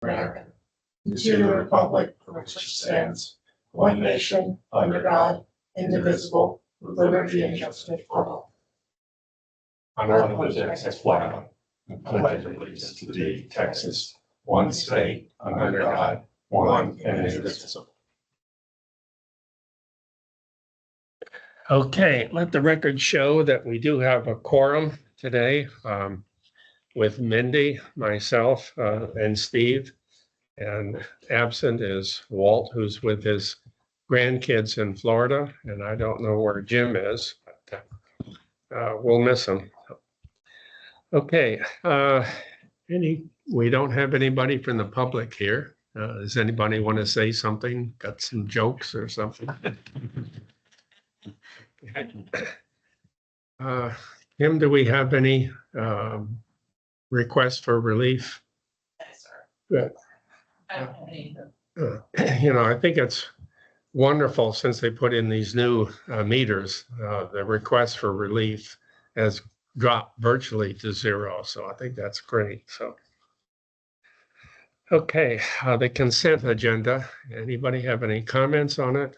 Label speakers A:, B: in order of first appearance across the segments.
A: America, and to the republic for which it stands, one nation, under God, indivisible, with liberty and justice for all. I pledge the Texas flag, and pledge allegiance to thee, Texas, one state, under God, one and indivisible.
B: Okay, let the record show that we do have a quorum today with Mindy, myself, and Steve. And absent is Walt, who's with his grandkids in Florida, and I don't know where Jim is, but we'll miss him. Okay, we don't have anybody from the public here. Does anybody want to say something? Got some jokes or something? Kim, do we have any requests for relief?
C: Yes, sir.
B: Good.
C: I don't have any either.
B: I think it's wonderful since they put in these new meters, the request for relief has dropped virtually to zero. So I think that's great. So, okay, the consent agenda. Anybody have any comments on it?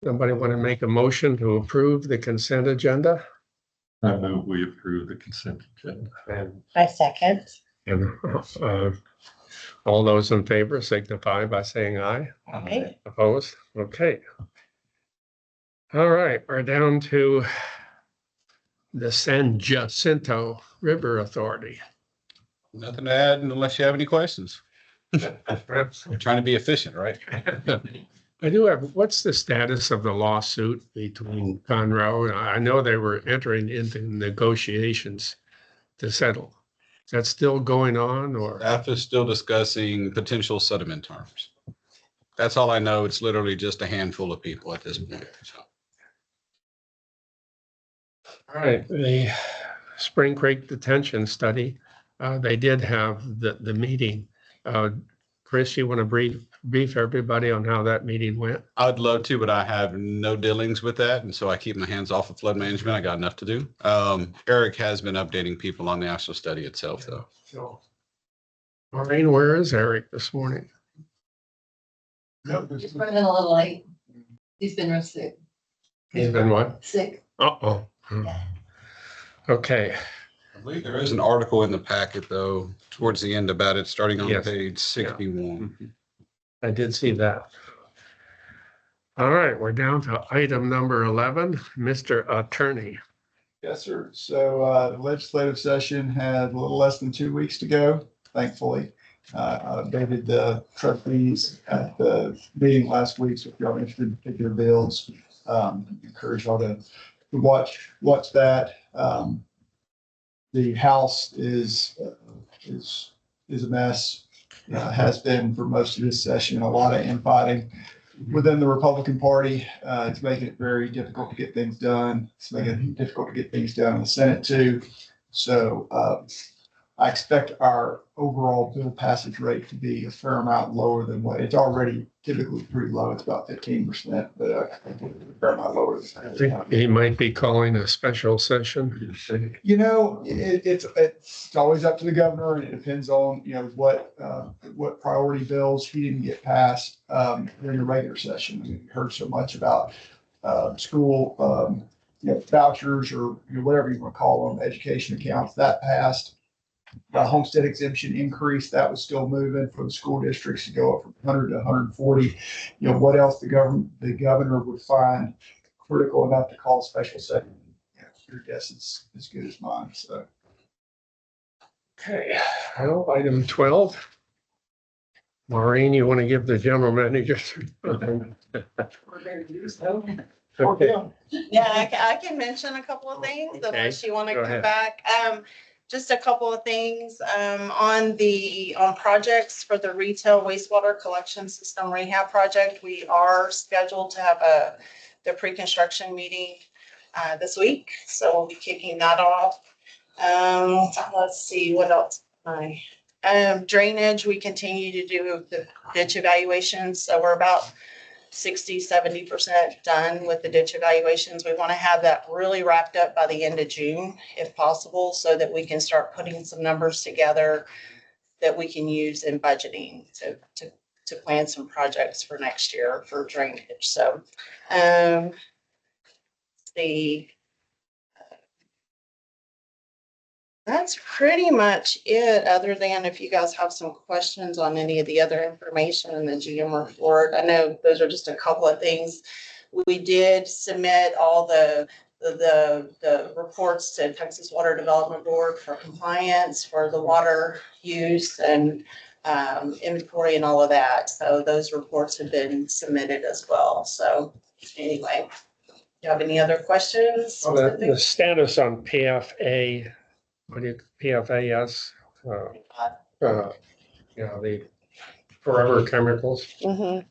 B: Somebody want to make a motion to approve the consent agenda?
A: I move we approve the consent agenda.
D: I second.
B: And all those in favor signify by saying aye.
D: Aye.
B: Opposed? Okay. All right, we're down to the San Jacinto River Authority.
E: Nothing to add unless you have any questions. We're trying to be efficient, right?
B: I do have, what's the status of the lawsuit between Conroe? I know they were entering into negotiations to settle. Is that still going on or?
E: Staff is still discussing potential settlement terms. That's all I know. It's literally just a handful of people at this point. So.
B: All right, the Spring Creek Detention Study, they did have the meeting. Chris, you want to brief everybody on how that meeting went?
E: I'd love to, but I have no dealings with that. And so I keep my hands off of flood management. I got enough to do. Eric has been updating people on the actual study itself, though.
B: So, Maureen, where is Eric this morning?
C: He's running a little late. He's been real sick.
B: He's been what?
C: Sick.
B: Uh-oh. Okay,
E: I believe there is an article in the packet, though, towards the end about it, starting on
B: Yes.
E: page 61.
B: I did see that. All right, we're down to item number 11, Mr. Attorney.
F: Yes, sir. So the legislative session had a little less than 2 weeks to go, thankfully. I updated the trustees at the meeting last week, so if y'all are interested in particular bills, encourage y'all to watch that. The House is a mess. Has been for most of this session, a lot of infighting within the Republican Party. It's making it very difficult to get things done. It's making it difficult to get things done in the Senate too. So I expect our overall bill passage rate to be a fair amount lower than what it's already typically pretty low. It's about 15%, but a fair amount lower than
B: I think he might be calling a special session.
F: You know, it's always up to the governor, and it depends on, what priority bills he didn't get passed during the regular session. I mean, we heard so much about school vouchers or whatever you want to call them, education accounts that passed. Homestead exemption increase, that was still moving for the school districts to go up from 100 to 140. What else the governor would find critical enough to call a special session? Your guess is as good as mine. So,
B: Okay, well, item 12. Maureen, you want to give the general manager? Okay.
C: Yeah, I can mention a couple of things
B: Okay,
C: unless you want to
B: go
C: come
B: ahead.
C: back. Just a couple of things on projects for the retail wastewater collection system rehab project. We are scheduled to have the pre-construction meeting this week, so we'll be kicking that off. Let's see what else. Drainage, we continue to do the ditch evaluations, so we're about 60-70% done with the ditch evaluations. We want to have that really wrapped up by the end of June, if possible, so that we can start putting some numbers together that we can use in budgeting to plan some projects for next year for drainage. So, that's pretty much it, other than if you guys have some questions on any of the other information in the GM report. I know those are just a couple of things. We did submit all the reports to Texas Water Development Board for compliance for the water use and inventory and all of that. So those reports have been submitted as well. So anyway, do you have any other questions?
B: Well, the status on PFA, what do you, PFAS, you know, the forever chemicals.
C: Mhm.